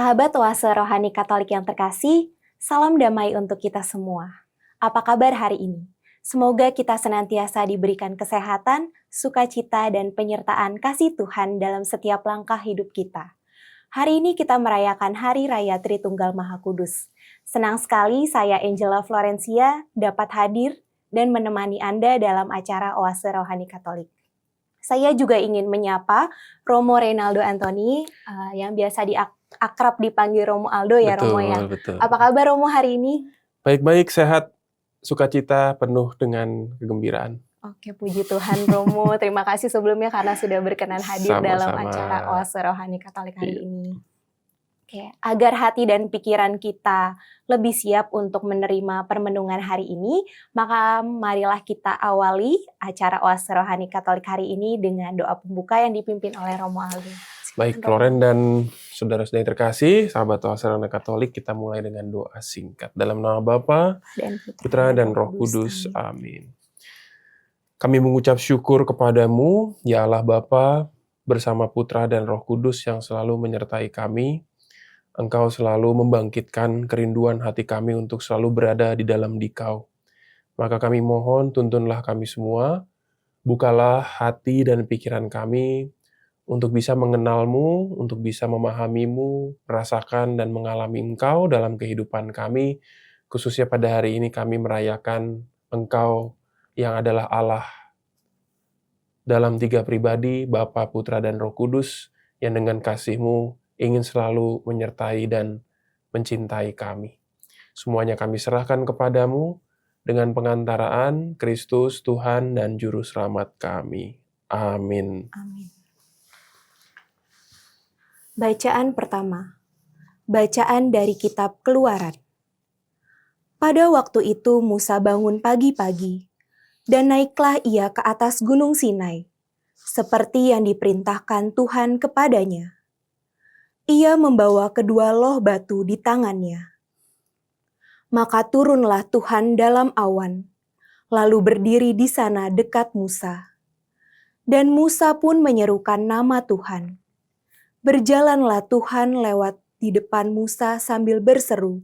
Sahabat Oase Rohani Katolik yang terkasih, salam damai untuk kita semua. Apa kabar hari ini? Semoga kita senantiasa diberikan kesehatan, sukacita, dan penyertaan kasih Tuhan dalam setiap langkah hidup kita. Hari ini kita merayakan Hari Raya Tritunggal Maha Kudus. Senang sekali saya Angela Florencia dapat hadir dan menemani Anda dalam acara Oase Rohani Katolik. Saya juga ingin menyapa Romo Reynaldo Anthony yang biasa akrab dipanggil Romo Aldo ya, Betul, Romo ya. betul. Apa kabar Romo hari ini? Baik-baik, sehat, sukacita, penuh dengan kegembiraan. Oke, puji Tuhan Romo. Terima kasih sebelumnya karena sudah berkenan hadir dalam acara Oase Rohani Katolik hari ini. Oke, agar hati dan pikiran kita lebih siap untuk menerima permenungan hari ini, maka marilah kita awali acara Oase Rohani Katolik hari ini dengan doa pembuka yang dipimpin oleh Romo Aldo. Baik, Loren dan saudara-saudara yang terkasih, sahabat Oase Rohani Katolik, kita mulai dengan doa singkat. Dalam nama Bapa, Putra, dan Roh Kudus. Amin. Kami mengucap syukur kepadamu, ya Allah Bapa, bersama Putra dan Roh Kudus yang selalu menyertai kami. Engkau selalu membangkitkan kerinduan hati kami untuk selalu berada di dalam Dikau. Maka kami mohon, tuntunlah kami semua, bukalah hati dan pikiran kami untuk bisa mengenal-Mu, untuk bisa memahami-Mu, merasakan dan mengalami Engkau dalam kehidupan kami, khususnya pada hari ini kami merayakan Engkau yang adalah Allah dalam 3 pribadi, Bapa, Putra, dan Roh Kudus, yang dengan kasih-Mu ingin selalu menyertai dan mencintai kami. Semuanya kami serahkan kepadamu dengan pengantaraan Kristus, Tuhan, dan Juru Selamat kami. Amin. Amin. Bacaan pertama. Bacaan dari Kitab Keluaran. Pada waktu itu Musa bangun pagi-pagi, dan naiklah ia ke atas gunung Sinai, seperti yang diperintahkan Tuhan kepadanya. Ia membawa kedua loh batu di tangannya. Maka turunlah Tuhan dalam awan, lalu berdiri di sana dekat Musa. Dan Musa pun menyerukan nama Tuhan. Berjalanlah Tuhan lewat di depan Musa sambil berseru,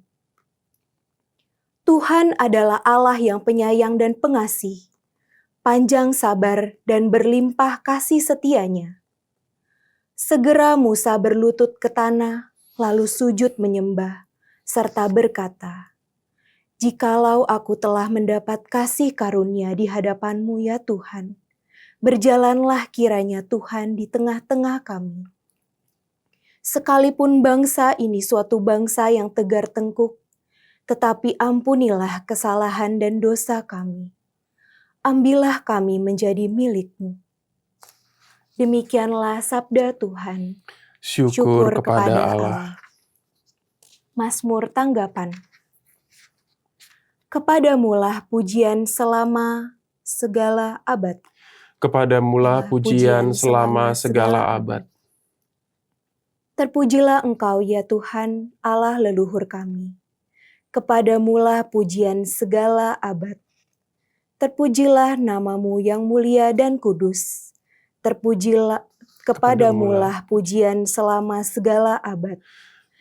Tuhan adalah Allah yang penyayang dan pengasih, panjang sabar dan berlimpah kasih setianya. Segera Musa berlutut ke tanah, lalu sujud menyembah, serta berkata, Jikalau aku telah mendapat kasih karunia di hadapan-Mu ya Tuhan, berjalanlah kiranya Tuhan di tengah-tengah kami. Sekalipun bangsa ini suatu bangsa yang tegar tengkuk, tetapi ampunilah kesalahan dan dosa kami. Ambillah kami menjadi milik-Mu. Demikianlah sabda Tuhan. Syukur kepada Allah. Mazmur tanggapan. Kepadamulah pujian selama segala abad. Kepadamulah pujian selama segala abad. Terpujilah Engkau ya Tuhan, Allah leluhur kami. Kepadamulah pujian segala abad. Terpujilah nama-Mu yang mulia dan kudus. Terpujilah kepadamulah pujian selama segala abad.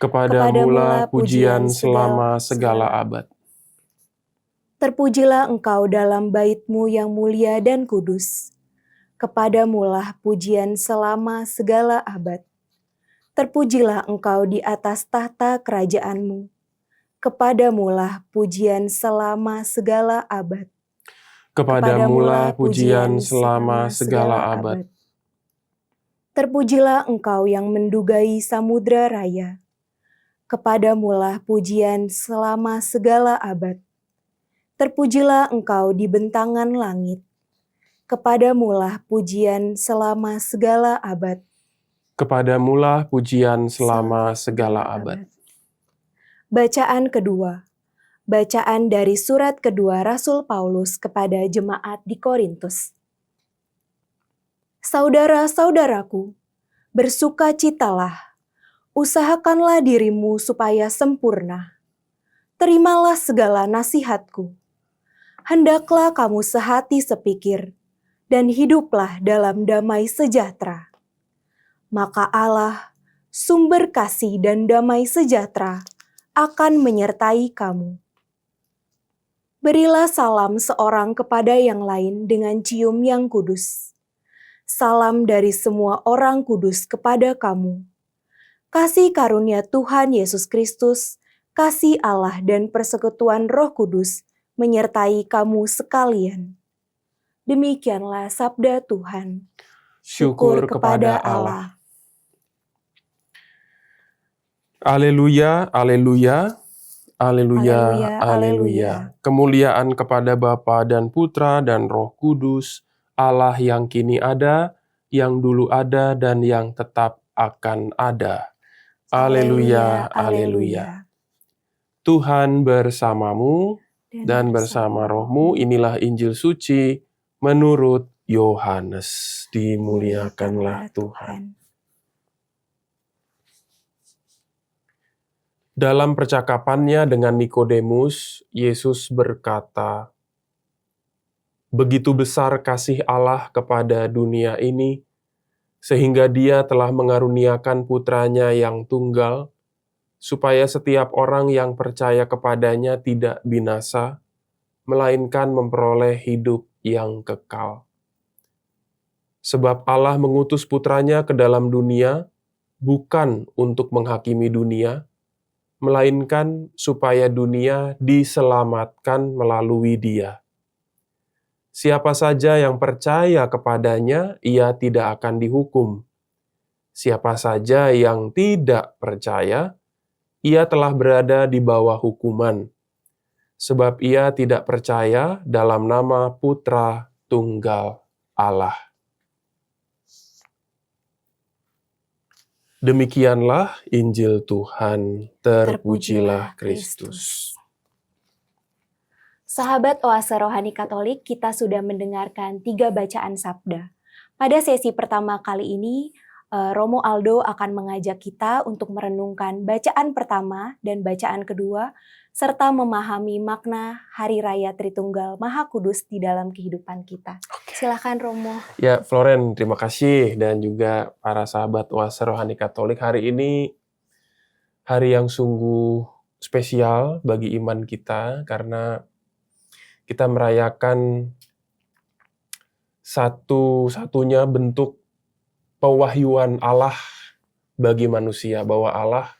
Kepadamulah pujian selama segala abad. Terpujilah Engkau dalam bait-Mu yang mulia dan kudus. Kepadamulah pujian selama segala abad. Terpujilah Engkau di atas tahta kerajaan-Mu. Kepadamulah pujian selama segala abad. Kepadamulah pujian selama segala abad. Terpujilah Engkau yang mendugai samudra raya. Kepadamulah pujian selama segala abad. Terpujilah Engkau di bentangan langit. Kepadamulah pujian selama segala abad. Kepadamulah pujian selama segala abad. Bacaan kedua. Bacaan dari surat kedua Rasul Paulus kepada jemaat di Korintus. Saudara-saudaraku, bersukacitalah, usahakanlah dirimu supaya sempurna. Terimalah segala nasihatku. Hendaklah kamu sehati sepikir, dan hiduplah dalam damai sejahtera. Maka Allah, sumber kasih dan damai sejahtera akan menyertai kamu. Berilah salam seorang kepada yang lain dengan cium yang kudus. Salam dari semua orang kudus kepada kamu. Kasih karunia Tuhan Yesus Kristus, kasih Allah dan persekutuan Roh Kudus menyertai kamu sekalian. Demikianlah sabda Tuhan. Syukur kepada Allah. Haleluya, haleluya, haleluya, Haleluya, haleluya. Kemuliaan kepada Bapa dan Putra dan Roh Kudus, Allah yang kini ada, yang dulu ada, dan yang tetap akan ada. Haleluya, haleluya. Tuhan bersamamu dan bersama rohmu. Inilah Injil suci menurut Yohanes. Dimuliakanlah Tuhan. Dalam percakapannya dengan Nikodemus, Yesus berkata, "Begitu besar kasih Allah kepada dunia ini, sehingga Dia telah mengaruniakan Putranya yang tunggal, supaya setiap orang yang percaya kepadanya tidak binasa, melainkan memperoleh hidup yang kekal. Sebab Allah mengutus Putranya ke dalam dunia, bukan untuk menghakimi dunia, melainkan supaya dunia diselamatkan melalui Dia. Siapa saja yang percaya kepadanya, ia tidak akan dihukum. Siapa saja yang tidak percaya, ia telah berada di bawah hukuman, sebab ia tidak percaya dalam nama Putra Tunggal Allah." Demikianlah Injil Tuhan, terpujilah Kristus. Sahabat Oase Rohani Katolik, kita sudah mendengarkan 3 bacaan sabda. Pada sesi pertama kali ini, Romo Aldo akan mengajak kita untuk merenungkan bacaan pertama dan bacaan kedua, serta memahami makna Hari Raya Tritunggal Maha Kudus di dalam kehidupan kita. Silakan Romo. Ya, Floren, terima kasih. Dan juga para sahabat Oase Rohani Katolik, hari ini hari yang sungguh spesial bagi iman kita, karena kita merayakan satu-satunya bentuk pewahyuan Allah bagi manusia, bahwa Allah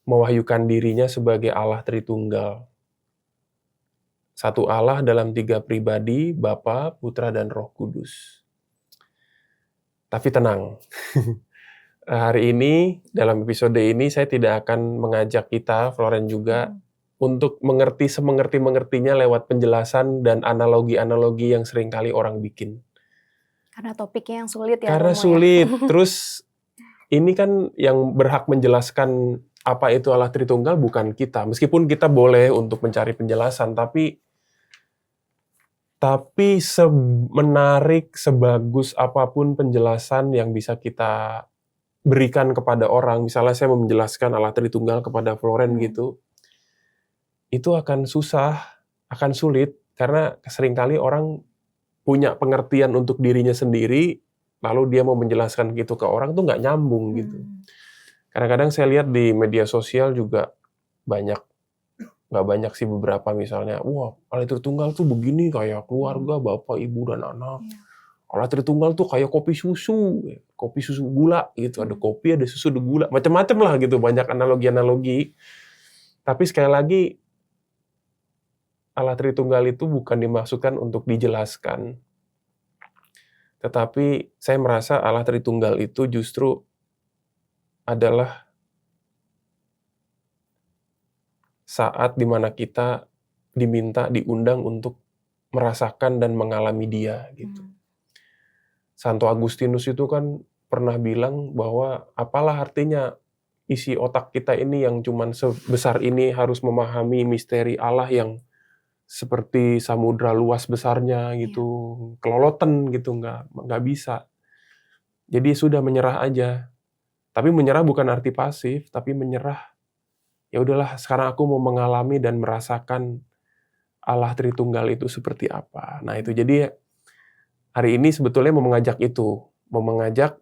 mewahyukan dirinya sebagai Allah Tritunggal. Satu Allah dalam 3 pribadi, Bapa, Putra, dan Roh Kudus. Tapi tenang, hari ini, dalam episode ini, saya tidak akan mengajak kita, Floren juga, untuk mengerti semengerti-mengertinya lewat penjelasan dan analogi-analogi yang seringkali orang bikin. Karena topiknya yang sulit ya, Karena Romo, sulit. ya? Terus ini kan yang berhak menjelaskan apa itu Allah Tritunggal bukan kita. Meskipun kita boleh untuk mencari penjelasan, tapi menarik, sebagus apapun penjelasan yang bisa kita berikan kepada orang, misalnya saya mau menjelaskan Allah Tritunggal kepada Floren gitu, itu akan susah, akan sulit, karena seringkali orang punya pengertian untuk dirinya sendiri, lalu dia mau menjelaskan gitu ke orang tuh nggak nyambung gitu. Kadang-kadang saya lihat di media sosial juga nggak banyak sih, beberapa misalnya, wah Allah Tritunggal tuh begini, kayak keluarga, bapak, ibu, dan anak. Allah Tritunggal tuh kayak kopi susu gula gitu, ada kopi, ada susu, ada gula, macam-macam lah gitu, banyak analogi-analogi. Tapi sekali lagi, Allah Tritunggal itu bukan dimaksudkan untuk dijelaskan. Tetapi saya merasa Allah Tritunggal itu justru adalah saat dimana kita diundang untuk merasakan dan mengalami Dia gitu. Santo Agustinus itu kan pernah bilang bahwa apalah artinya isi otak kita ini yang cuman sebesar ini harus memahami misteri Allah yang seperti samudra luas besarnya gitu, keloloten gitu, nggak bisa. Jadi sudah menyerah aja. Tapi menyerah bukan arti pasif, tapi menyerah. Ya udahlah, sekarang aku mau mengalami dan merasakan Allah Tritunggal itu seperti apa. Nah itu, jadi hari ini sebetulnya mau mengajak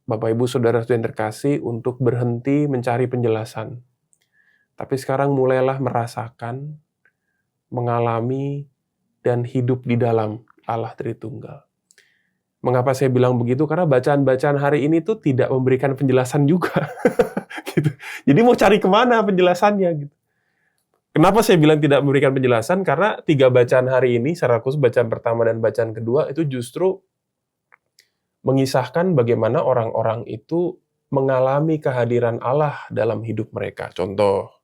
Bapak Ibu Saudara yang terkasih untuk berhenti mencari penjelasan. Tapi sekarang mulailah merasakan, mengalami, dan hidup di dalam Allah Tritunggal. Mengapa saya bilang begitu? Karena bacaan-bacaan hari ini tuh tidak memberikan penjelasan juga. Gitu. Jadi mau cari kemana penjelasannya? Gitu. Kenapa saya bilang tidak memberikan penjelasan? Karena 3 bacaan hari ini, secara khusus bacaan pertama dan bacaan kedua, itu justru mengisahkan bagaimana orang-orang itu mengalami kehadiran Allah dalam hidup mereka. Contoh,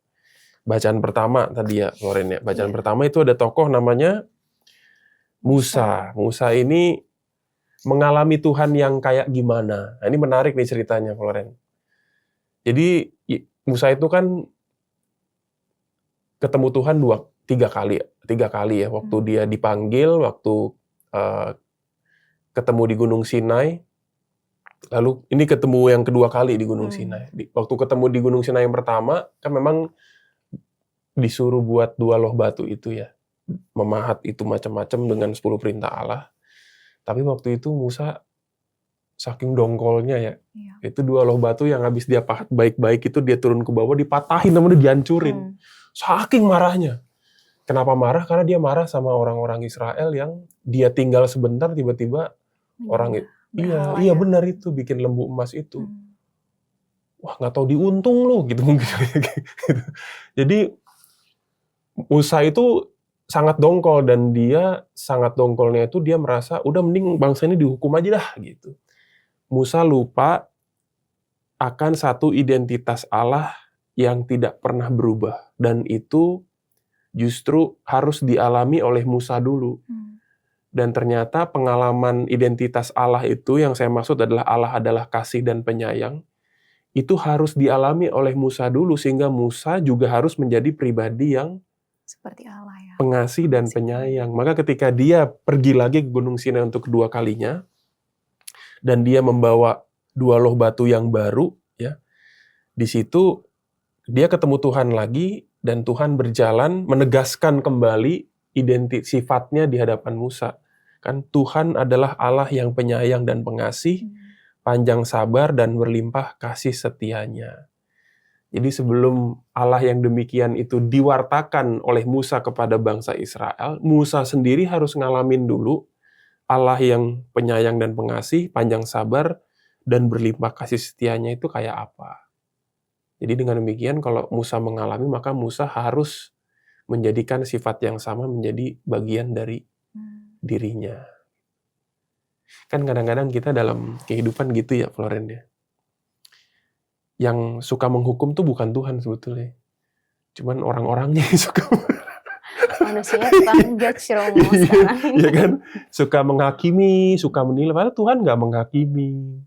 bacaan pertama tadi ya, Floren ya. Bacaan pertama itu ada tokoh namanya Musa. Musa ini mengalami Tuhan yang kayak gimana. Nah, ini menarik nih ceritanya, Floren. Jadi Musa itu kan ketemu Tuhan 3 kali ya. Waktu dia dipanggil, waktu ketemu di Gunung Sinai, lalu ini ketemu yang kedua kali di Gunung Sinai. Waktu ketemu di Gunung Sinai yang pertama, kan memang disuruh buat 2 loh batu itu ya. Memahat itu macam-macam dengan 10 perintah Allah. Tapi waktu itu Musa saking dongkolnya ya, itu 2 loh batu yang habis dia pahat baik-baik itu dia turun ke bawah, dipatahin, namanya dihancurin. Saking marahnya. Kenapa marah? Karena dia marah sama orang-orang Israel yang dia tinggal sebentar tiba-tiba orang itu. Iya benar itu, bikin lembu emas itu. Wah, nggak tahu diuntung lu gitu mungkin. Jadi Musa itu sangat dongkol, dan dia sangat dongkolnya itu dia merasa udah mending bangsa ini dihukum aja dah gitu. Musa lupa akan satu identitas Allah yang tidak pernah berubah, dan itu justru harus dialami oleh Musa dulu. Dan ternyata pengalaman identitas Allah itu yang saya maksud adalah Allah adalah kasih dan penyayang, itu harus dialami oleh Musa dulu, sehingga Musa juga harus menjadi pribadi yang seperti Allah ya, pengasih dan penyayang. Maka ketika dia pergi lagi ke Gunung Sinai untuk kedua kalinya, dan dia membawa 2 loh batu yang baru, ya, di situ dia ketemu Tuhan lagi, dan Tuhan berjalan menegaskan kembali sifatnya di hadapan Musa. Kan Tuhan adalah Allah yang penyayang dan pengasih, panjang sabar dan berlimpah kasih setianya. Jadi sebelum Allah yang demikian itu diwartakan oleh Musa kepada bangsa Israel, Musa sendiri harus ngalamin dulu Allah yang penyayang dan pengasih, panjang sabar dan berlimpah kasih setianya itu kayak apa. Jadi dengan demikian kalau Musa mengalami, maka Musa harus menjadikan sifat yang sama menjadi bagian dari dirinya. Kan kadang-kadang kita dalam kehidupan gitu ya, Floren ya. Yang suka menghukum tuh bukan Tuhan sebetulnya. Cuman orang-orangnya yang suka. Manusia tukang judge Romo sekarang. Iya kan? Suka menghakimi, suka menilai. Padahal Tuhan nggak menghakimi.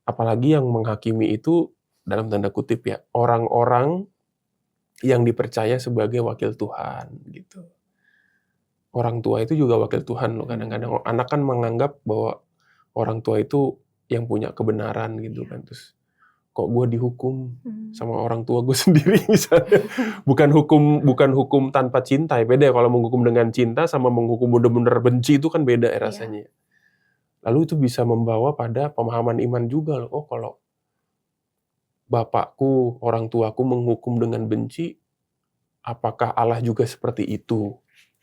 Apalagi yang menghakimi itu dalam tanda kutip ya, orang-orang yang dipercaya sebagai wakil Tuhan gitu. Orang tua itu juga wakil Tuhan loh. Kadang-kadang anak kan menganggap bahwa orang tua itu yang punya kebenaran gitu kan. Terus kok gue dihukum sama orang tua gue sendiri misalnya. Bukan hukum tanpa cinta ya. Beda ya, kalau menghukum dengan cinta sama menghukum benar-benar benci itu kan beda ya rasanya. Lalu itu bisa membawa pada pemahaman iman juga loh. Oh, kalau bapakku, orang tuaku menghukum dengan benci, apakah Allah juga seperti itu?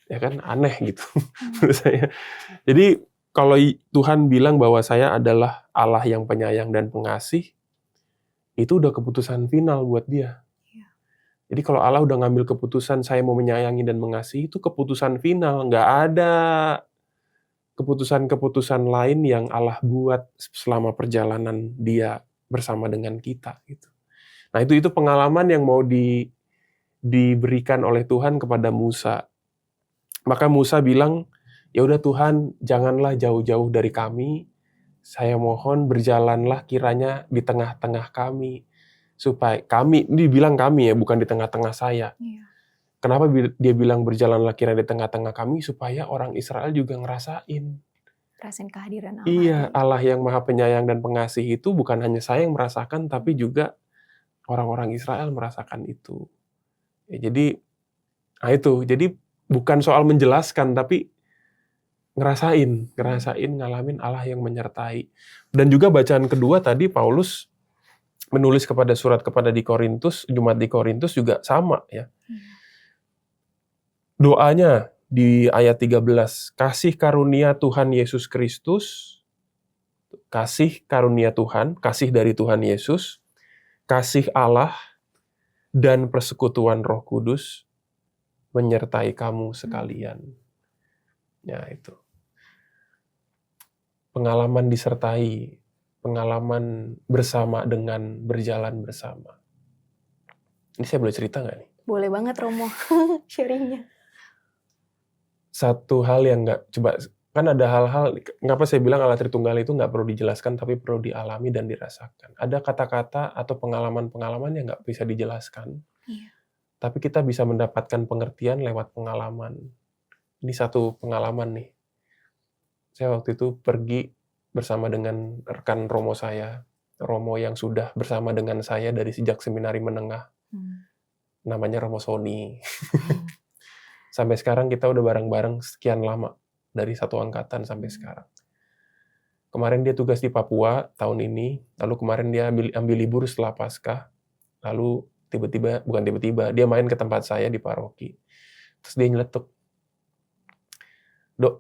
Ya kan aneh gitu menurut saya. Jadi kalau Tuhan bilang bahwa saya adalah Allah yang penyayang dan pengasih, itu udah keputusan final buat dia. Jadi kalau Allah udah ngambil keputusan saya mau menyayangi dan mengasihi, itu keputusan final. Nggak ada keputusan-keputusan lain yang Allah buat selama perjalanan dia bersama dengan kita. Gitu. Nah itu pengalaman yang mau diberikan oleh Tuhan kepada Musa. Maka Musa bilang, ya udah Tuhan, janganlah jauh-jauh dari kami. Saya mohon berjalanlah kiranya di tengah-tengah kami. Supaya kami, ini bilang kami ya, bukan di tengah-tengah saya. Kenapa dia bilang berjalanlah kiranya di tengah-tengah kami? Supaya orang Israel juga ngerasain. Rasain kehadiran Allah. Iya, Allah yang maha penyayang dan pengasih itu bukan hanya saya yang merasakan, tapi juga orang-orang Israel merasakan itu. Ya, jadi bukan soal menjelaskan, tapi ngerasain, ngalamin Allah yang menyertai. Dan juga bacaan kedua tadi Paulus menulis surat kepada jemaat di Korintus juga sama ya. Doanya di ayat 13, kasih karunia Tuhan Yesus Kristus, kasih karunia Tuhan, kasih dari Tuhan Yesus, kasih Allah, dan persekutuan Roh Kudus menyertai kamu sekalian. Ya itu. Pengalaman disertai, pengalaman bersama dengan berjalan bersama. Ini saya boleh cerita nggak nih? Boleh banget Romo, sharingnya. Satu hal yang kan ada hal-hal, kenapa saya bilang Allah Tritunggal itu nggak perlu dijelaskan, tapi perlu dialami dan dirasakan. Ada kata-kata atau pengalaman-pengalaman yang nggak bisa dijelaskan, tapi kita bisa mendapatkan pengertian lewat pengalaman. Ini satu pengalaman nih. Saya waktu itu pergi bersama dengan rekan Romo saya, Romo yang sudah bersama dengan saya dari sejak seminari menengah. Namanya Romo Sony. Sampai sekarang kita udah bareng-bareng sekian lama, dari satu angkatan sampai sekarang. Kemarin dia tugas di Papua tahun ini, lalu kemarin dia ambil libur setelah Paskah, lalu bukan tiba-tiba, dia main ke tempat saya di paroki. Terus dia nyeletuk, "Dok,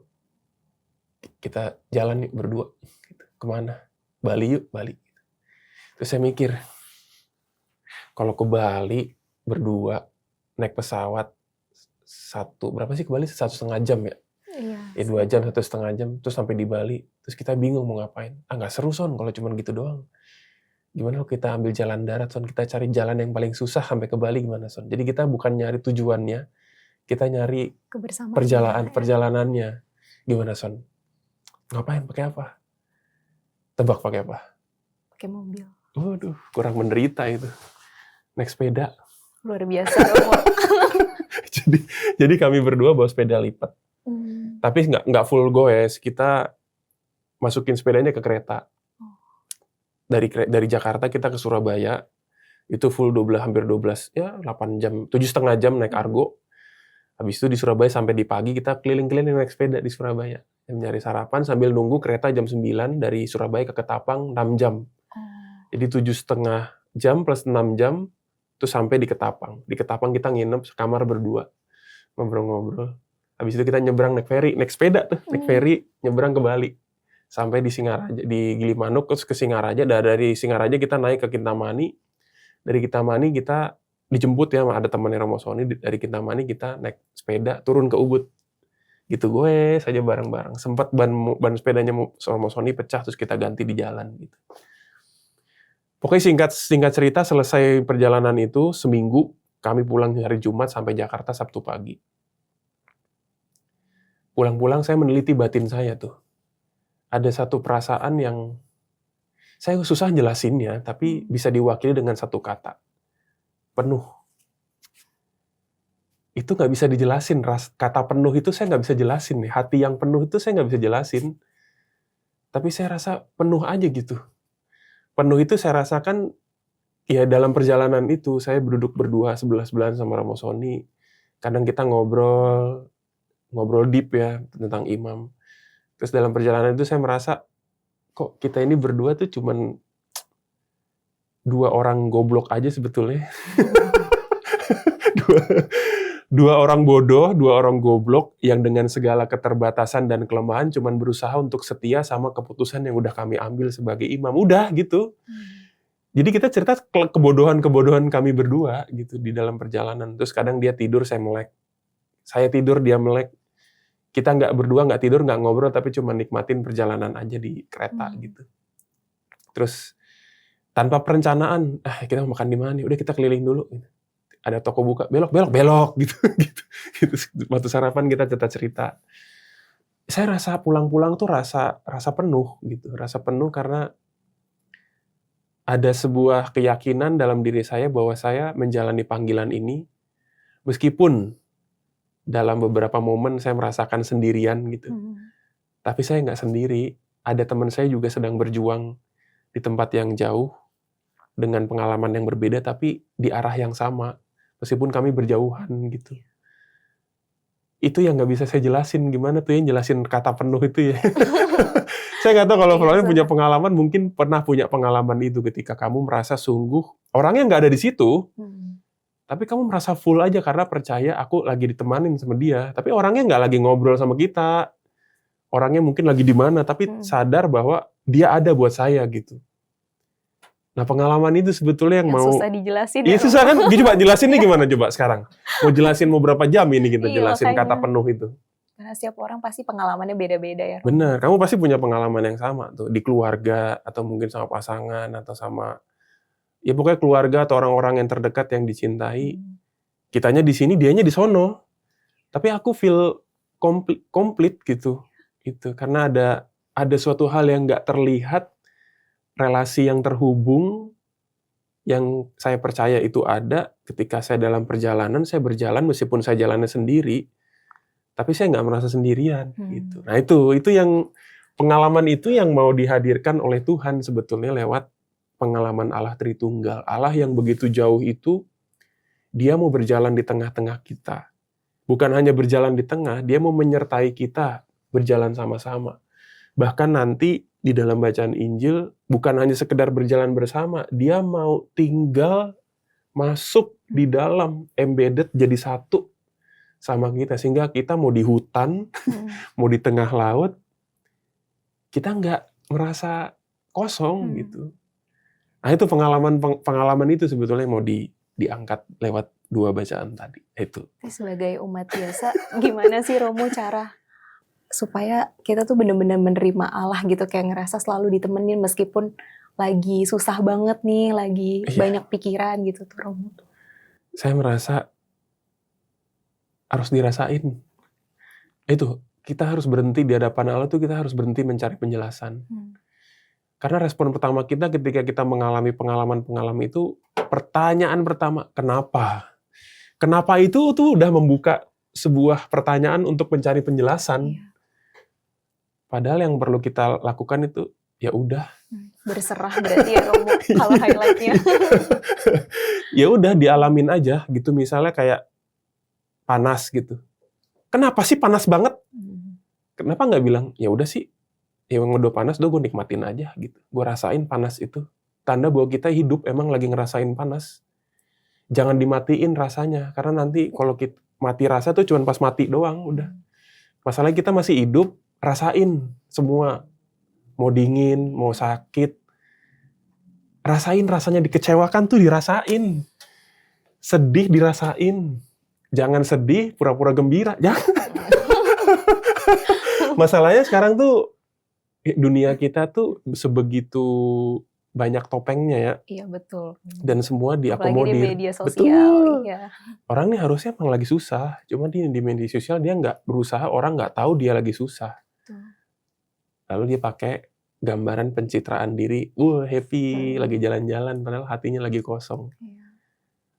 kita jalan yuk berdua." "Kemana?" "Bali yuk, Bali." Terus saya mikir, kalau ke Bali berdua, naik pesawat, berapa sih ke Bali? 1,5 jam ya? Iya. 2 jam, 1,5 jam, terus sampai di Bali, terus kita bingung mau ngapain. Nggak seru Son, kalau cuma gitu doang. Gimana kalau kita ambil jalan darat, Son? Kita cari jalan yang paling susah sampai ke Bali gimana, Son? Jadi kita bukan nyari tujuannya, kita nyari perjalanannya. Gimana, Son? Ngapain? Pakai apa? Tebak pakai apa? Pakai mobil. Waduh, kurang menderita itu. Naik sepeda. Luar biasa, Romo. Jadi kami berdua bawa sepeda lipat. Tapi nggak full goes, kita masukin sepedanya ke kereta. Dari Jakarta kita ke Surabaya, itu full hampir 12, ya 8 jam, 7,5 jam naik Argo. Habis itu di Surabaya sampai di pagi kita keliling-keliling naik sepeda di Surabaya. Nyari sarapan sambil nunggu kereta jam 9 dari Surabaya ke Ketapang 6 jam. Jadi 7,5 jam plus 6 jam, terus sampai di Ketapang. Di Ketapang kita nginep sekamar berdua, ngobrol-ngobrol. Habis itu kita nyebrang naik sepeda tuh, naik ferry, nyebrang ke Bali. Sampai di Singaraja, di Gilimanuk, terus ke Singaraja. Dari Singaraja kita naik ke Kintamani. Dari Kintamani kita dijemput ya, ada temannya Romo Sony. Dari Kintamani kita naik sepeda, turun ke Ubud. Gitu gue saja bareng-bareng. Sempat ban sepedanya Romo Sony pecah, terus kita ganti di jalan. Gitu. Pokoknya singkat cerita, selesai perjalanan itu, seminggu, kami pulang hari Jumat sampai Jakarta Sabtu pagi. Pulang-pulang saya meneliti batin saya tuh. Ada satu perasaan yang saya susah jelasinnya, tapi bisa diwakili dengan satu kata. Penuh. Itu nggak bisa dijelasin. Kata penuh itu saya nggak bisa jelasin. Hati yang penuh itu saya nggak bisa jelasin. Tapi saya rasa penuh aja gitu. Penuh itu saya rasakan, ya dalam perjalanan itu, saya duduk berdua sebelah-sebelahan sama Romo Sony. Kadang kita ngobrol deep ya, tentang imam. Terus dalam perjalanan itu saya merasa, kok kita ini berdua tuh cuman 2 orang goblok aja sebetulnya. Dua orang bodoh, 2 orang goblok yang dengan segala keterbatasan dan kelemahan cuman berusaha untuk setia sama keputusan yang udah kami ambil sebagai imam. Udah gitu. Jadi kita cerita kebodohan-kebodohan kami berdua gitu di dalam perjalanan. Terus kadang dia tidur, saya melek. Saya tidur, dia melek. Kita nggak tidur, nggak ngobrol, tapi cuma nikmatin perjalanan aja di kereta gitu. Terus tanpa perencanaan, kita mau makan di mana nih? Udah kita keliling dulu. Ada toko buka, belok gitu. Waktu sarapan kita cerita. Saya rasa pulang-pulang tuh rasa penuh gitu, rasa penuh karena ada sebuah keyakinan dalam diri saya bahwa saya menjalani panggilan ini meskipun dalam beberapa momen saya merasakan sendirian gitu. Tapi saya nggak sendiri, ada teman saya juga sedang berjuang di tempat yang jauh dengan pengalaman yang berbeda tapi di arah yang sama. Meskipun kami berjauhan gitu. itu yang nggak bisa saya jelasin. Gimana tuh yang jelasin kata penuh itu ya? Saya nggak tahu kalau Florian punya pengalaman, mungkin pernah punya pengalaman itu ketika kamu merasa sungguh orangnya nggak ada di situ, tapi kamu merasa full aja karena percaya aku lagi ditemanin sama dia. Tapi orangnya nggak lagi ngobrol sama kita, orangnya mungkin lagi di mana, tapi sadar bahwa dia ada buat saya gitu. Nah, pengalaman itu sebetulnya yang mau susah dijelasin. Iya susah kan? Coba jelasin nih gimana coba sekarang? Mau jelasin mau berapa jam ini kita jelasin makanya. kata penuh itu? Karena setiap orang pasti pengalamannya beda-beda ya. Benar, kamu pasti punya pengalaman yang sama tuh di keluarga atau mungkin sama pasangan atau sama ya pokoknya keluarga atau orang-orang yang terdekat yang dicintai. Kitanya di sini, dianya di sono. Tapi aku feel komplit gitu. Itu karena ada suatu hal yang nggak terlihat, relasi yang terhubung yang saya percaya itu ada ketika saya dalam perjalanan, saya berjalan meskipun saya jalannya sendiri, tapi saya nggak merasa sendirian gitu. Nah itu yang pengalaman itu yang mau dihadirkan oleh Tuhan sebetulnya lewat pengalaman Allah Tritunggal. Allah yang begitu jauh itu, dia mau berjalan di tengah-tengah kita. Bukan hanya berjalan di tengah, dia mau menyertai kita berjalan sama-sama. Bahkan nanti di dalam bacaan Injil, bukan hanya sekedar berjalan bersama, dia mau tinggal masuk di dalam, embedded jadi satu sama kita. Sehingga kita mau di hutan, mau di tengah laut, kita nggak merasa kosong gitu. Nah itu pengalaman itu sebetulnya mau diangkat lewat 2 bacaan tadi. Itu. Sebagai umat biasa, gimana sih Romo cara supaya kita tuh benar-benar menerima Allah gitu, kayak ngerasa selalu ditemenin meskipun lagi susah banget nih, lagi banyak pikiran gitu tuh Romo. Saya merasa harus dirasain. Itu, kita harus berhenti di hadapan Allah tuh, kita harus berhenti mencari penjelasan. Karena respon pertama kita ketika kita mengalami pengalaman-pengalaman itu, pertanyaan pertama, kenapa? Kenapa itu tuh udah membuka sebuah pertanyaan untuk mencari penjelasan. Padahal yang perlu kita lakukan itu, ya udah. Berserah berarti ya Romo, kalau highlightnya. Ya udah dialamin aja gitu, misalnya kayak panas gitu. Kenapa sih panas banget? Kenapa nggak bilang, ya udah sih, ya emang udah panas, gue nikmatin aja gitu. Gue rasain panas itu. Tanda bahwa kita hidup emang lagi ngerasain panas. Jangan dimatiin rasanya, karena nanti kalau kita mati rasa tuh cuma pas mati doang, udah. Masalahnya kita masih hidup, rasain semua. Mau dingin, mau sakit. Rasain rasanya dikecewakan tuh dirasain. Sedih dirasain. Jangan sedih, pura-pura gembira. Jangan. Masalahnya sekarang tuh dunia kita tuh sebegitu banyak topengnya ya. Iya betul. Dan semua diakomodir. Apalagi di media sosial. Betul. Iya. Orang nih harusnya emang lagi susah. Cuma di media sosial dia nggak berusaha, orang nggak tahu dia lagi susah. Lalu dia pakai gambaran pencitraan diri. Happy, lagi jalan-jalan. Padahal hatinya lagi kosong.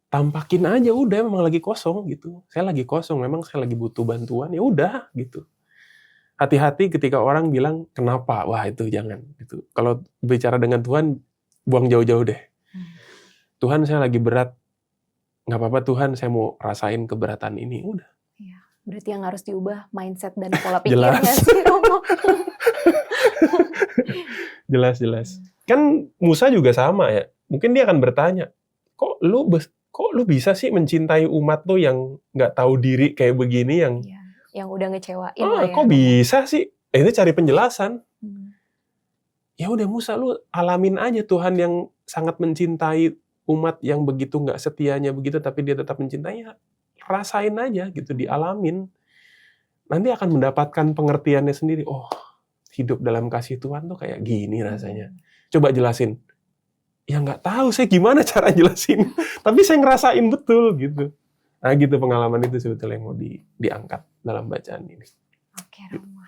Tampakin aja udah memang lagi kosong gitu. Saya lagi kosong, memang saya lagi butuh bantuan, ya udah gitu. Hati-hati ketika orang bilang kenapa, wah itu jangan gitu. Kalau bicara dengan Tuhan, buang jauh-jauh deh. Tuhan saya lagi berat, nggak apa-apa Tuhan saya mau rasain keberatan ini, udah. Iya, berarti yang harus diubah mindset dan pola pikirnya sih Romo. Jelas. Kan Musa juga sama ya. Mungkin dia akan bertanya, kok lu bisa sih mencintai umat lu yang nggak tahu diri kayak begini, yang udah ngecewain kok bisa sih? Itu cari penjelasan. Ya udah Musa, lu alamin aja Tuhan yang sangat mencintai umat yang begitu nggak setianya begitu, tapi dia tetap mencintai. Ya, rasain aja gitu, dialamin. Nanti akan mendapatkan pengertiannya sendiri. Oh, hidup dalam kasih Tuhan tuh kayak gini rasanya. Coba jelasin. Ya nggak tahu saya gimana cara jelasin, tapi saya ngerasain betul gitu. Nah gitu pengalaman itu sebetulnya yang mau diangkat dalam bacaan ini. Oke Romo.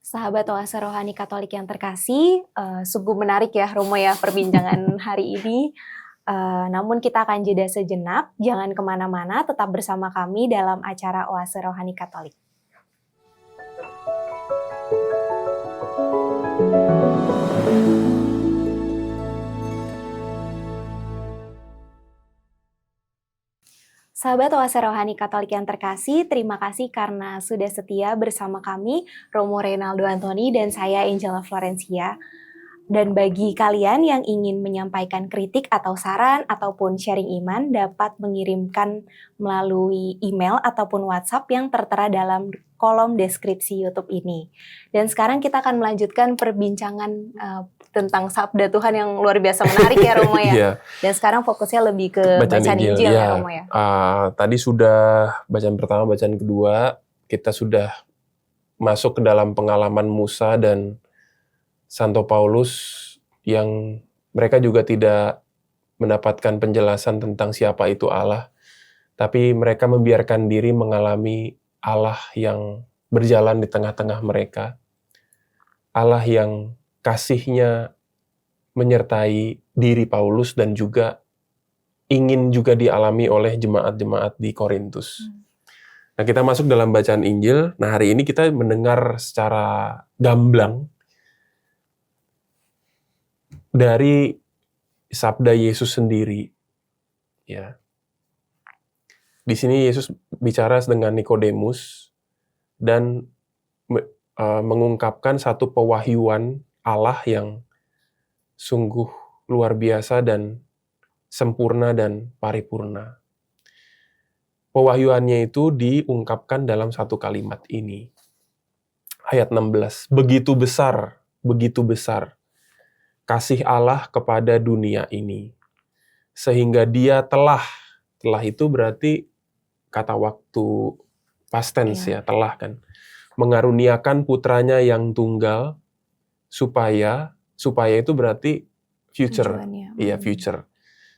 Sahabat Oase Rohani Katolik yang terkasih, sungguh menarik ya Romo ya perbincangan hari ini. Namun kita akan jeda sejenak, jangan kemana-mana, tetap bersama kami dalam acara Oase Rohani Katolik. Sahabat Oase Rohani Katolik yang terkasih, terima kasih karena sudah setia bersama kami, Romo Reynaldo Antoni dan saya Angela Florencia. Dan bagi kalian yang ingin menyampaikan kritik atau saran ataupun sharing iman dapat mengirimkan melalui email ataupun WhatsApp yang tertera dalam kolom deskripsi YouTube ini. Dan sekarang kita akan melanjutkan perbincangan tentang Sabda Tuhan yang luar biasa menarik ya Romo ya. Iya. Dan sekarang fokusnya lebih ke bacaan Injil ya Romo ya. Tadi sudah bacaan pertama, bacaan kedua, kita sudah masuk ke dalam pengalaman Musa dan Santo Paulus yang mereka juga tidak mendapatkan penjelasan tentang siapa itu Allah, tapi mereka membiarkan diri mengalami Allah yang berjalan di tengah-tengah mereka, Allah yang kasih-Nya menyertai diri Paulus dan juga ingin juga dialami oleh jemaat-jemaat di Korintus. Nah, kita masuk dalam bacaan Injil. Nah, hari ini kita mendengar secara gamblang dari sabda Yesus sendiri. Ya. Di sini Yesus bicara dengan Nikodemus dan mengungkapkan satu pewahyuan Allah yang sungguh luar biasa dan sempurna dan paripurna. Pewahyuannya itu diungkapkan dalam satu kalimat ini. Ayat 16. Begitu besar kasih Allah kepada dunia ini, sehingga Dia telah itu berarti kata waktu past tense ya, telah kan, mengaruniakan putranya yang tunggal, supaya itu berarti future. Iya, future.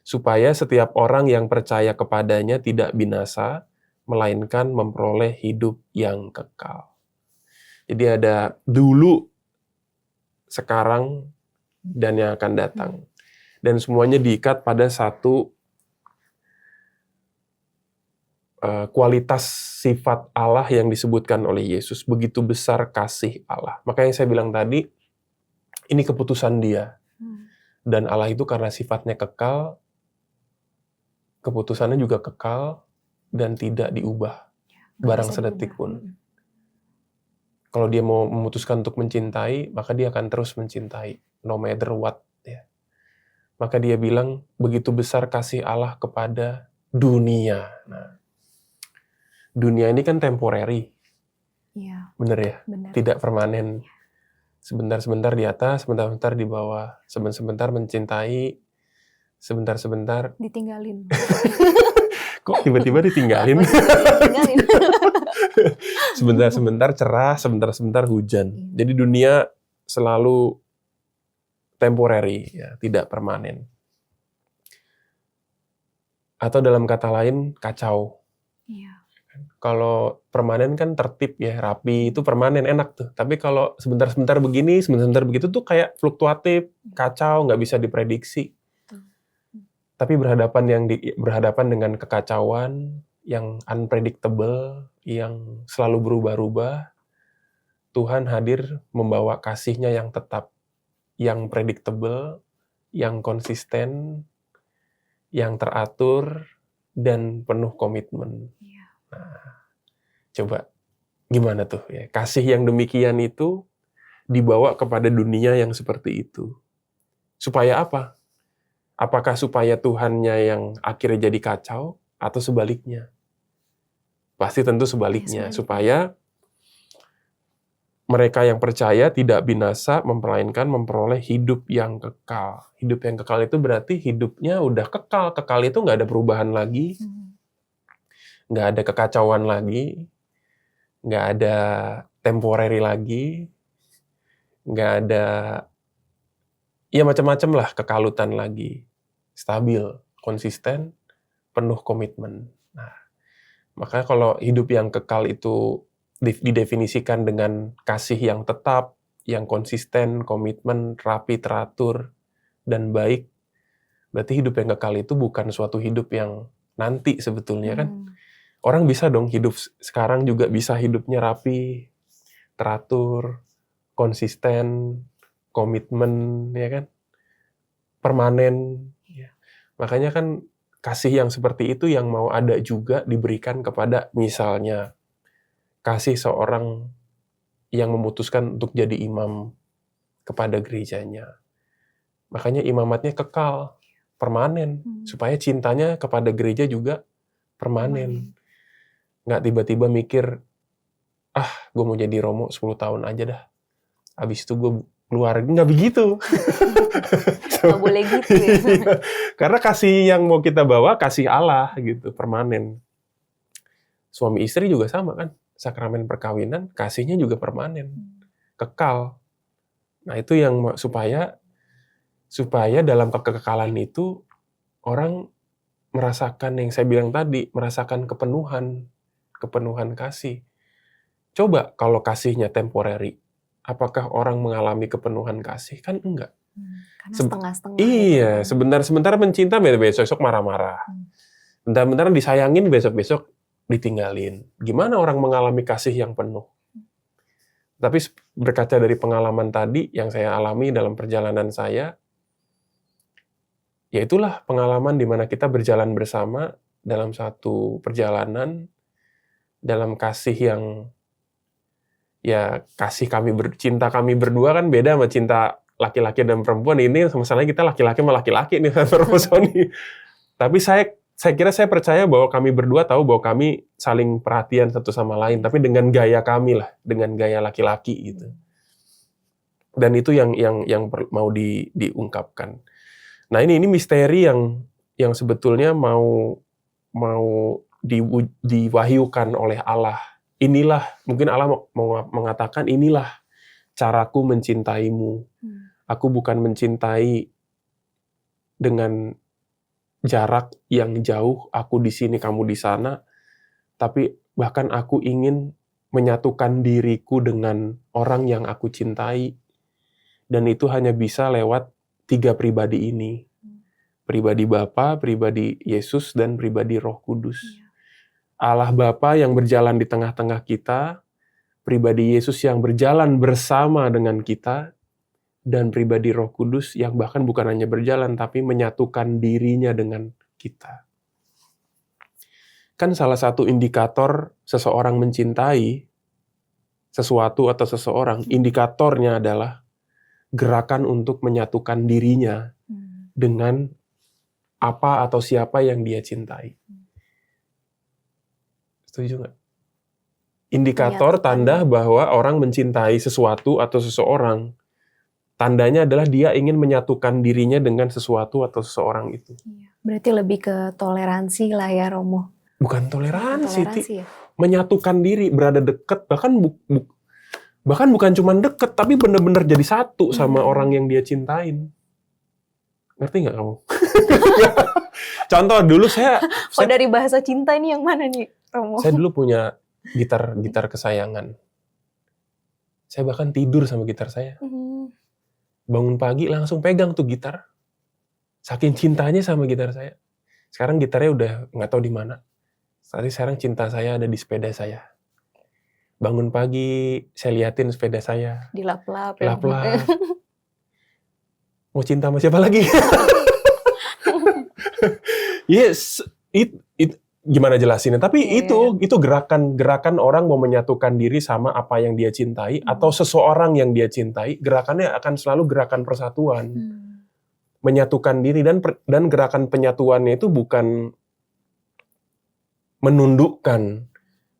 Supaya setiap orang yang percaya kepadanya tidak binasa, melainkan memperoleh hidup yang kekal. Jadi ada dulu, sekarang, dan yang akan datang. Dan semuanya diikat pada satu kualitas sifat Allah yang disebutkan oleh Yesus. Begitu besar kasih Allah. Makanya saya bilang tadi, ini keputusan Dia. Dan Allah itu karena sifatnya kekal, keputusannya juga kekal, dan tidak diubah barang sedetik pun. Kalau Dia mau memutuskan untuk mencintai, maka Dia akan terus mencintai. No matter what. Ya. Maka Dia bilang, begitu besar kasih Allah kepada dunia. Nah, dunia ini kan temporary. Iya. Bener ya? Bener. Tidak permanen. Sebentar-sebentar di atas, sebentar-sebentar di bawah. Sebentar-sebentar mencintai, sebentar-sebentar ditinggalin. Kok tiba-tiba ditinggalin? Sebentar-sebentar cerah, sebentar-sebentar hujan. Jadi dunia selalu temporary, ya, tidak permanen. Atau dalam kata lain, kacau. Iya. Kalau permanen kan tertib ya, rapi, itu permanen, enak tuh. Tapi kalau sebentar-sebentar begini, sebentar-sebentar begitu tuh kayak fluktuatif, kacau, nggak bisa diprediksi. Tapi berhadapan dengan kekacauan yang unpredictable, yang selalu berubah-ubah, Tuhan hadir membawa kasih-Nya yang tetap, yang predictable, yang konsisten, yang teratur, dan penuh komitmen. Nah, coba gimana tuh ya? Kasih yang demikian itu dibawa kepada dunia yang seperti itu. Supaya apa? Apakah supaya Tuhannya yang akhirnya jadi kacau atau sebaliknya? Pasti tentu sebaliknya. Supaya mereka yang percaya tidak binasa, melainkan memperoleh hidup yang kekal. Hidup yang kekal itu berarti hidupnya udah kekal. Kekal itu nggak ada perubahan lagi. Nggak ada kekacauan lagi. Nggak ada temporary lagi. Nggak ada, ya macam-macam lah, kekalutan lagi. Stabil, konsisten, penuh komitmen. Nah, maka kalau hidup yang kekal itu didefinisikan dengan kasih yang tetap, yang konsisten, komitmen, rapi, teratur, dan baik, berarti hidup yang kekal itu bukan suatu hidup yang nanti sebetulnya kan. Orang bisa dong hidup sekarang juga bisa hidupnya rapi, teratur, konsisten, komitmen, ya kan, permanen. Makanya kan kasih yang seperti itu yang mau ada juga diberikan kepada misalnya kasih seorang yang memutuskan untuk jadi imam kepada gerejanya. Makanya imamatnya kekal, permanen, supaya cintanya kepada gereja juga permanen. Nggak tiba-tiba mikir, gue mau jadi romo 10 tahun aja dah. Habis itu gue keluar. Nggak begitu. Nggak boleh gitu ya. Karena kasih yang mau kita bawa, kasih Allah gitu, permanen. Suami istri juga sama kan. Sakramen perkawinan, kasihnya juga permanen. Kekal. Nah itu yang supaya dalam kekekalan itu orang merasakan yang saya bilang tadi, merasakan kepenuhan kasih. Coba kalau kasihnya temporary, apakah orang mengalami kepenuhan kasih? Kan enggak. Karena setengah-setengah. Iya, sebentar-sebentar mencinta, besok marah-marah. Bentar-bentar disayangin, besok-besok ditinggalin. Gimana orang mengalami kasih yang penuh? Tapi berkaca dari pengalaman tadi yang saya alami dalam perjalanan saya, ya itulah pengalaman di mana kita berjalan bersama dalam satu perjalanan, dalam kasih yang, ya kasih cinta kami berdua kan beda sama cinta laki-laki dan perempuan. Ini masalahnya kita laki-laki sama laki-laki nih, Tapi saya kira saya percaya bahwa kami berdua tahu bahwa kami saling perhatian satu sama lain, tapi dengan gaya kami lah, dengan gaya laki-laki gitu. Dan itu yang mau diungkapkan. Nah ini misteri yang sebetulnya mau diwahyukan oleh Allah. Inilah, mungkin Allah mau mengatakan, inilah caraku mencintaimu. Aku bukan mencintai dengan jarak yang jauh, aku di sini, kamu di sana, tapi bahkan aku ingin menyatukan diriku dengan orang yang aku cintai. Dan itu hanya bisa lewat 3 pribadi ini. Pribadi Bapa, pribadi Yesus, dan pribadi Roh Kudus. Allah Bapa yang berjalan di tengah-tengah kita, pribadi Yesus yang berjalan bersama dengan kita, dan pribadi Roh Kudus yang bahkan bukan hanya berjalan, tapi menyatukan dirinya dengan kita. Kan salah satu indikator seseorang mencintai sesuatu atau seseorang, indikatornya adalah gerakan untuk menyatukan dirinya dengan apa atau siapa yang dia cintai. Setuju nggak? Indikator tanda bahwa orang mencintai sesuatu atau seseorang, tandanya adalah dia ingin menyatukan dirinya dengan sesuatu atau seseorang itu. Berarti lebih ke toleransi lah ya, Romo. Bukan toleransi ya? Menyatukan diri, berada dekat, bahkan bukan cuma dekat, tapi benar-benar jadi satu sama orang yang dia cintain. Ngerti nggak kamu? Contoh dulu saya dari bahasa cinta ini yang mana nih, Romo? Saya dulu punya gitar kesayangan. Saya bahkan tidur sama gitar saya. Bangun pagi langsung pegang tuh gitar. Saking cintanya sama gitar saya. Sekarang gitarnya udah nggak tahu di mana. Sekarang cinta saya ada di sepeda saya. Bangun pagi saya liatin sepeda saya. Dilap-lap. Lap-lap. Mau cinta sama siapa lagi? Yes, gimana jelasinnya? Tapi itu gerakan orang mau menyatukan diri sama apa yang dia cintai atau seseorang yang dia cintai, gerakannya akan selalu gerakan persatuan. Menyatukan diri dan gerakan penyatuannya itu bukan menundukkan.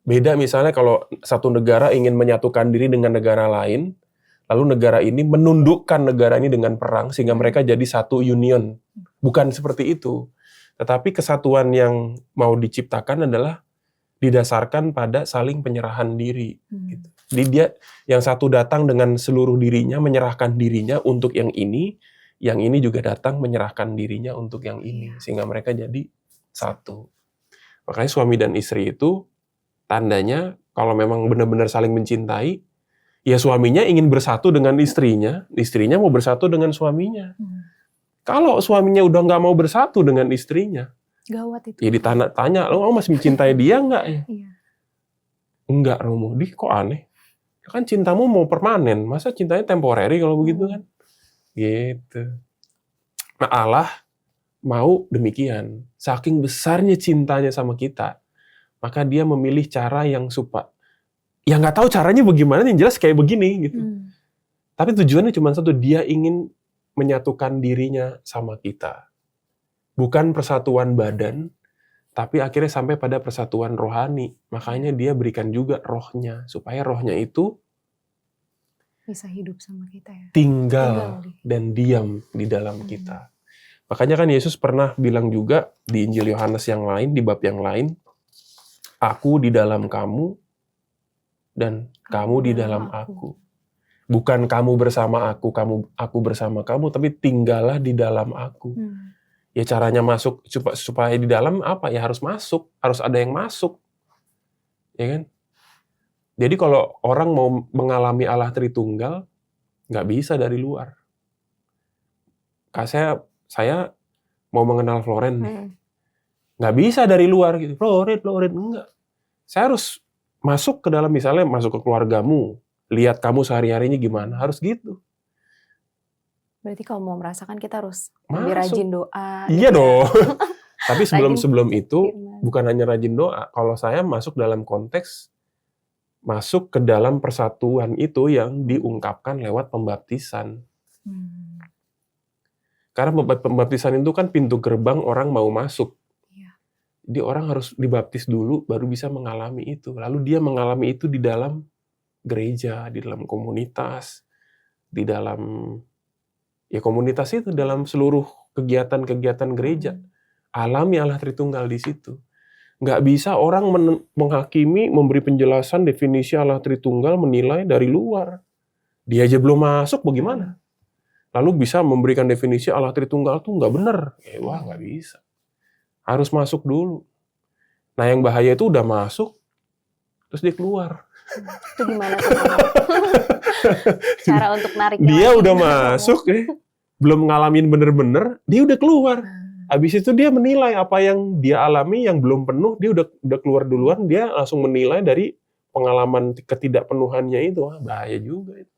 Beda misalnya kalau satu negara ingin menyatukan diri dengan negara lain, lalu negara ini menundukkan negara ini dengan perang sehingga mereka jadi satu union. Bukan seperti itu. Tetapi kesatuan yang mau diciptakan adalah didasarkan pada saling penyerahan diri. Gitu. Jadi dia yang satu datang dengan seluruh dirinya, menyerahkan dirinya untuk yang ini juga datang menyerahkan dirinya untuk yang ini. Sehingga mereka jadi satu. Makanya suami dan istri itu tandanya kalau memang benar-benar saling mencintai, ya suaminya ingin bersatu dengan istrinya mau bersatu dengan suaminya. Kalau suaminya udah nggak mau bersatu dengan istrinya, gawat itu. Ya ditanya, lo masih mencintai dia nggak ya? Enggak, Romo. Kok aneh? Kan cintamu mau permanen, masa cintanya temporary kalau begitu kan? Gitu. Nah Allah mau demikian. Saking besarnya cintanya sama kita, maka dia memilih cara yang ya nggak tahu caranya bagaimana, yang jelas kayak begini gitu. Tapi tujuannya cuma satu, dia ingin menyatukan dirinya sama kita. Bukan persatuan badan, tapi akhirnya sampai pada persatuan rohani. Makanya dia berikan juga rohnya, supaya rohnya itu bisa hidup sama kita ya. Tinggal dan diam di dalam kita. Makanya kan Yesus pernah bilang juga di Injil Yohanes yang lain, di bab yang lain, aku di dalam kamu dan kamu di dalam aku. Bukan kamu bersama aku bersama kamu, tapi tinggallah di dalam aku. Ya caranya masuk supaya di dalam apa? Ya harus masuk, harus ada yang masuk. Ya kan? Jadi kalau orang mau mengalami Allah Tritunggal, nggak bisa dari luar. Saya mau mengenal Floren nih. Nggak bisa dari luar gitu. Floren, enggak. Saya harus masuk ke dalam, misalnya masuk ke keluargamu, lihat kamu sehari-harinya gimana, harus gitu. Berarti kalau mau merasakan kita harus lebih rajin doa. Iya dong. Tapi sebelum itu, bukan hanya rajin doa. Kalau saya masuk dalam konteks, masuk ke dalam persatuan itu yang diungkapkan lewat pembaptisan. Karena pembaptisan itu kan pintu gerbang orang mau masuk. Jadi orang harus dibaptis dulu, baru bisa mengalami itu. Lalu dia mengalami itu di dalam gereja, di dalam komunitas, di dalam komunitas itu, dalam seluruh kegiatan-kegiatan gereja. Alami Allah Tritunggal di situ. Nggak bisa orang menghakimi, memberi penjelasan definisi Allah Tritunggal, menilai dari luar. Dia aja belum masuk, bagaimana? Lalu bisa memberikan definisi Allah Tritunggal tuh nggak benar. Wah, nggak bisa. Harus masuk dulu. Nah, yang bahaya itu udah masuk, terus dia keluar. Itu gimana tuh? Cara untuk narik dia udah masuk, belum ngalamin bener-bener, dia udah keluar. Habis itu dia menilai apa yang dia alami yang belum penuh, dia udah keluar duluan, dia langsung menilai dari pengalaman ketidakpenuhannya itu. Wah, bahaya juga itu.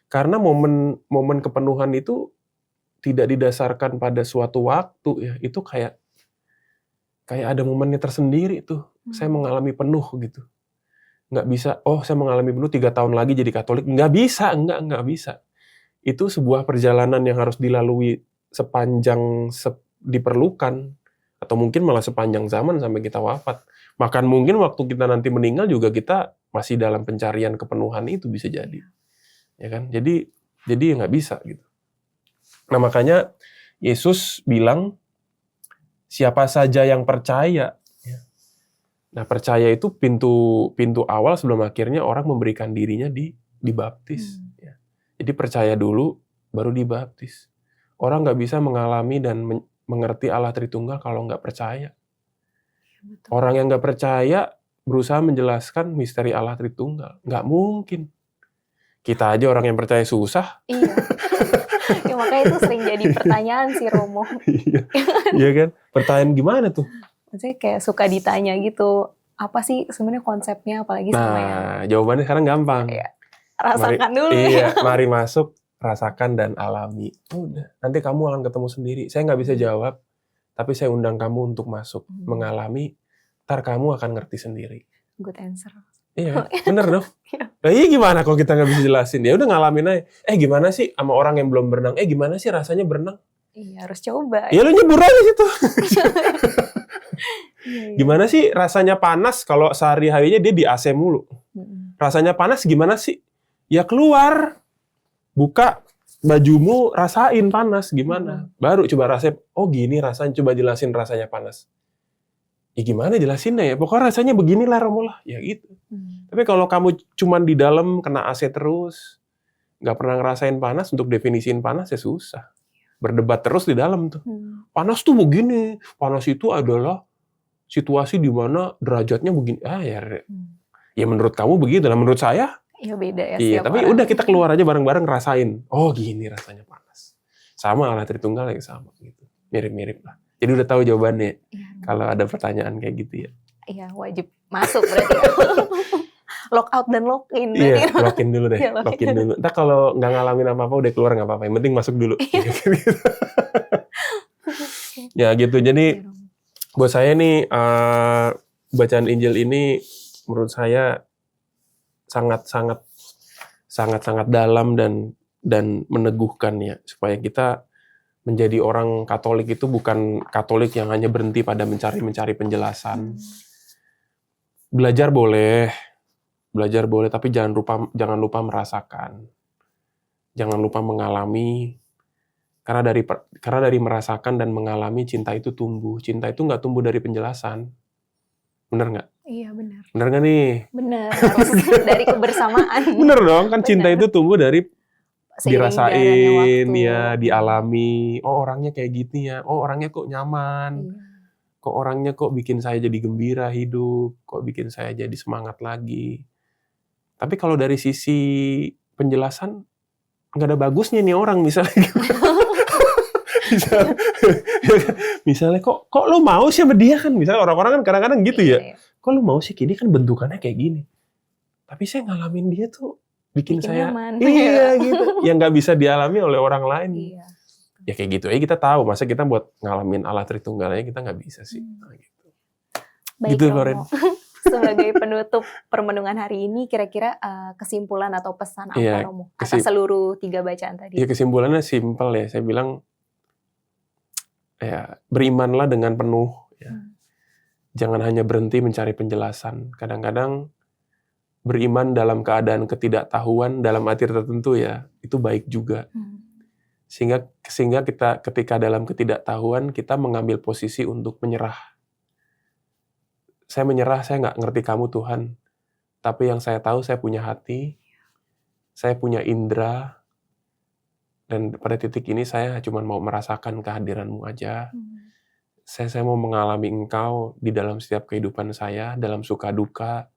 Karena momen kepenuhan itu tidak didasarkan pada suatu waktu ya, itu kayak ada momennya tersendiri tuh. Saya mengalami penuh gitu. Nggak bisa, saya mengalami penuh 3 tahun lagi jadi Katolik. Nggak bisa, nggak bisa. Itu sebuah perjalanan yang harus dilalui sepanjang diperlukan, atau mungkin malah sepanjang zaman sampai kita wafat. Bahkan mungkin waktu kita nanti meninggal juga kita masih dalam pencarian kepenuhan itu, bisa jadi. Ya kan? Jadi nggak bisa gitu. Nah, makanya Yesus bilang, siapa saja yang percaya. Nah, percaya itu pintu awal sebelum akhirnya orang memberikan dirinya dibaptis. Jadi percaya dulu, baru dibaptis. Orang nggak bisa mengalami dan mengerti Allah Tritunggal kalau nggak percaya. Orang yang nggak percaya berusaha menjelaskan misteri Allah Tritunggal. Nggak mungkin. Kita aja orang yang percaya susah. Iya. Ya, makanya itu sering jadi pertanyaan sih, Romo. Iya kan? Pertanyaan gimana tuh? Maksudnya kayak suka ditanya gitu, apa sih sebenarnya konsepnya, apalagi sama yang... Nah, jawabannya sekarang gampang. Ya, rasakan dulu ya. Mari masuk, rasakan dan alami. Udah, nanti kamu akan ketemu sendiri. Saya nggak bisa jawab, tapi saya undang kamu untuk masuk, mengalami, ntar kamu akan ngerti sendiri. Good answer. Iya, bener dong. Nah, gimana kalau kita nggak bisa jelasin? Ya udah ngalamin aja. Gimana sih sama orang yang belum berenang? Gimana sih rasanya berenang? Iya, harus coba. Ya lu nyebur aja situ. Gimana sih rasanya panas kalau sehari-harinya dia di AC mulu? Rasanya panas gimana sih? Ya keluar, buka bajumu, rasain panas gimana? Baru coba rasain, gini rasanya, coba jelasin rasanya panas. Ya gimana jelasinnya ya? Pokoknya rasanya beginilah, Romo lah. Ya gitu. Tapi kalau kamu cuman di dalam kena AC terus, nggak pernah ngerasain panas, untuk definisiin panas ya susah. Berdebat terus di dalam tuh. Panas tuh begini. Panas itu adalah situasi di mana derajatnya begini. Ya menurut kamu begitu. Nah menurut saya, ya beda ya. Iya, tapi udah kita keluar aja bareng-bareng rasain. Oh gini rasanya panas. Sama Allah Tritunggal yang sama gitu. Mirip-mirip lah. Jadi udah tahu jawabannya. Kalau ada pertanyaan kayak gitu ya. Iya, wajib masuk berarti. Lock out dan lock in. Iya, lock in dulu deh. Lock in dulu. Ntar kalau nggak ngalamin apa-apa udah keluar nggak apa-apa. Yang penting masuk dulu. Ya gitu. Jadi Ya, Romo. buat saya nih bacaan Injil ini menurut saya sangat dalam dan meneguhkan ya, supaya kita menjadi orang Katolik itu bukan Katolik yang hanya berhenti pada mencari penjelasan. Belajar boleh, tapi jangan lupa merasakan. Jangan lupa mengalami, karena dari merasakan dan mengalami cinta itu tumbuh. Cinta itu nggak tumbuh dari penjelasan. Bener nggak? Iya benar. Bener nggak nih? Benar, harus dari kebersamaan. Bener dong, kan cinta Benar. itu tumbuh dari Seiring jalannya dirasain, waktu. ya, dialami. Oh orangnya kayak gitu ya. Oh orangnya kok nyaman. Iya. Kok orangnya kok bikin saya jadi gembira hidup. Kok bikin saya jadi semangat lagi. Tapi kalau dari sisi penjelasan, nggak ada bagusnya nih orang misalnya. misalnya kok lo mau sih sama dia kan? Misalnya orang-orang kan kadang-kadang gitu ya. Iya. Kok lo mau sih, dia kan bentukannya kayak gini. Tapi saya ngalamin dia tuh bikin saya nyaman. Iya gitu. Yang nggak bisa dialami oleh orang lain. Iya. Ya kayak gitu. Kita tahu, masa kita buat ngalamin Allah Tritunggalnya kita nggak bisa sih. Nah, gitu. Baik, Gitu, Romo. Loren. Sebagai penutup permenungan hari ini, kira-kira kesimpulan atau pesan apa, Iya, Romo, atas seluruh 3 bacaan tadi? Ya kesimpulannya simpel ya. Saya bilang ya berimanlah dengan penuh. Ya. Jangan hanya berhenti mencari penjelasan. Kadang-kadang beriman dalam keadaan ketidaktahuan dalam arti tertentu ya, itu baik juga. Sehingga kita ketika dalam ketidaktahuan kita mengambil posisi untuk menyerah. Saya menyerah, saya nggak ngerti kamu Tuhan. Tapi yang saya tahu, saya punya hati, saya punya indera, dan pada titik ini saya cuma mau merasakan kehadiran-Mu aja. Saya mau mengalami Engkau di dalam setiap kehidupan saya, dalam suka duka,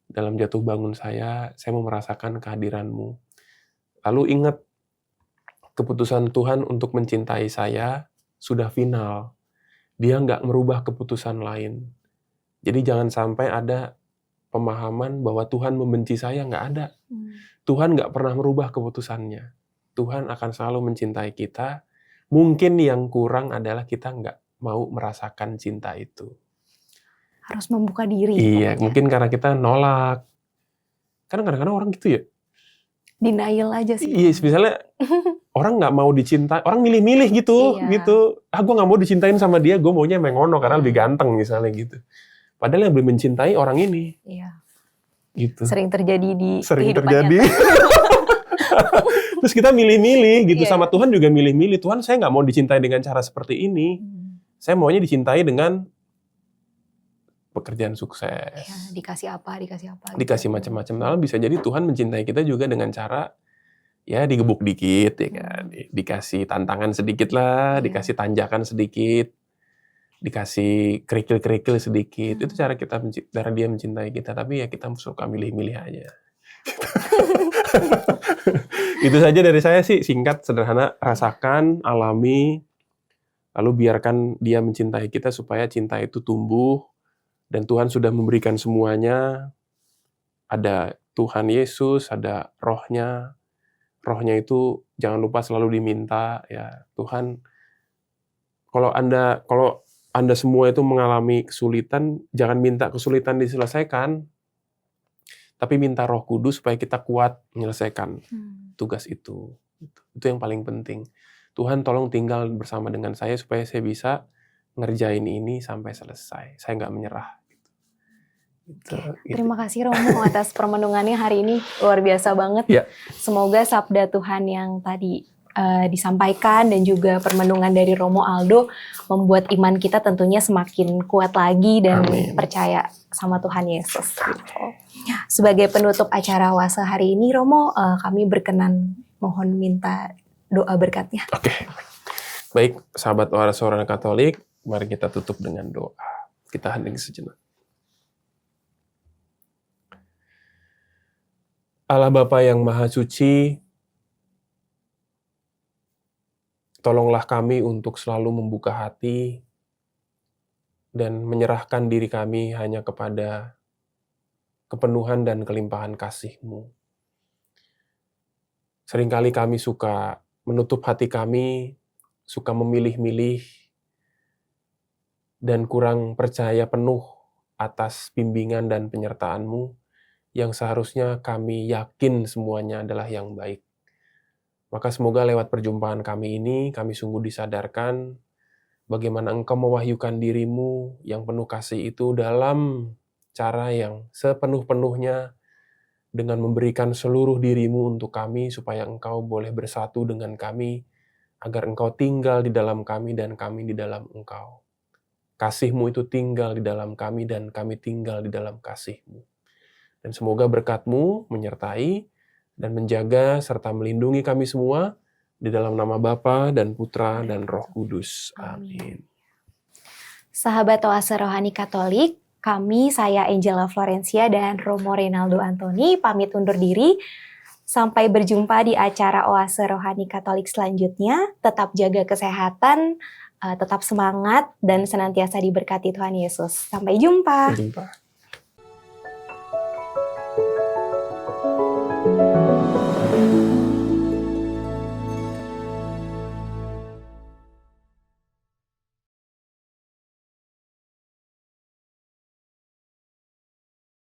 dalam jatuh bangun saya mau merasakan kehadiran-Mu. Lalu ingat, keputusan Tuhan untuk mencintai saya sudah final. Dia nggak merubah keputusan lain. Jadi jangan sampai ada pemahaman bahwa Tuhan membenci saya, nggak ada. Tuhan nggak pernah merubah keputusannya. Tuhan akan selalu mencintai kita. Mungkin yang kurang adalah kita nggak mau merasakan cinta itu. Harus membuka diri. Iya, mungkin karena kita nolak. Karena kadang-kadang orang gitu ya. Denial aja sih. Iya, misalnya orang nggak mau dicintai, orang milih-milih gitu. Gue nggak mau dicintain sama dia, gue maunya mengono karena lebih ganteng misalnya gitu. Padahal yang lebih mencintai orang ini. Iya. Gitu. Sering terjadi di kehidupan terjadi. Terus kita milih-milih gitu. Iya. Sama Tuhan juga milih-milih. Tuhan, saya nggak mau dicintai dengan cara seperti ini. Saya maunya dicintai dengan pekerjaan sukses. Ya, dikasih apa. Dikasih macam-macam. Lalu bisa jadi Tuhan mencintai kita juga dengan cara ya digebuk dikit ya kan. Dikasih tantangan sedikit lah, dikasih tanjakan sedikit, dikasih kerikil-kerikil sedikit. Itu cara dia mencintai kita. Tapi ya kita suka milih-milih aja. Itu saja dari saya sih, singkat, sederhana. Rasakan, alami, lalu biarkan dia mencintai kita supaya cinta itu tumbuh. Dan Tuhan sudah memberikan semuanya. Ada Tuhan Yesus, ada Roh-Nya. Roh-Nya itu jangan lupa selalu diminta ya Tuhan. Kalau Anda semua itu mengalami kesulitan, jangan minta kesulitan diselesaikan, tapi minta Roh Kudus supaya kita kuat menyelesaikan tugas itu. Itu yang paling penting. Tuhan tolong tinggal bersama dengan saya supaya saya bisa ngerjain ini sampai selesai. Saya nggak menyerah. Gitu. Terima kasih Romo atas permenungannya hari ini, luar biasa banget. Ya. Semoga sabda Tuhan yang tadi disampaikan dan juga permenungan dari Romo Aldo membuat iman kita tentunya semakin kuat lagi dan percaya sama Tuhan Yesus. Sebagai penutup acara Wase hari ini, Romo, kami berkenan mohon minta doa berkatnya. Oke. Baik, sahabat Suara Katolik, mari kita tutup dengan doa. Kita hening sejenak. Allah Bapa yang Maha Suci, tolonglah kami untuk selalu membuka hati dan menyerahkan diri kami hanya kepada kepenuhan dan kelimpahan kasih-Mu. Seringkali kami suka menutup hati kami, suka memilih-milih, dan kurang percaya penuh atas bimbingan dan penyertaan-Mu yang seharusnya kami yakin semuanya adalah yang baik. Maka semoga lewat perjumpaan kami ini, kami sungguh disadarkan bagaimana Engkau mewahyukan diri-Mu yang penuh kasih itu dalam cara yang sepenuh-penuhnya dengan memberikan seluruh diri-Mu untuk kami supaya Engkau boleh bersatu dengan kami, agar Engkau tinggal di dalam kami dan kami di dalam Engkau. Kasih-Mu itu tinggal di dalam kami dan kami tinggal di dalam kasih-Mu. Dan semoga berkat-Mu menyertai dan menjaga serta melindungi kami semua di dalam nama Bapa dan Putra dan Roh Kudus. Amin. Sahabat Oase Rohani Katolik, saya Angela Florencia dan Romo Reynaldo Antoni pamit undur diri. Sampai berjumpa di acara Oase Rohani Katolik selanjutnya. Tetap jaga kesehatan, tetap semangat, dan senantiasa diberkati Tuhan Yesus. Sampai jumpa. Sampai jumpa.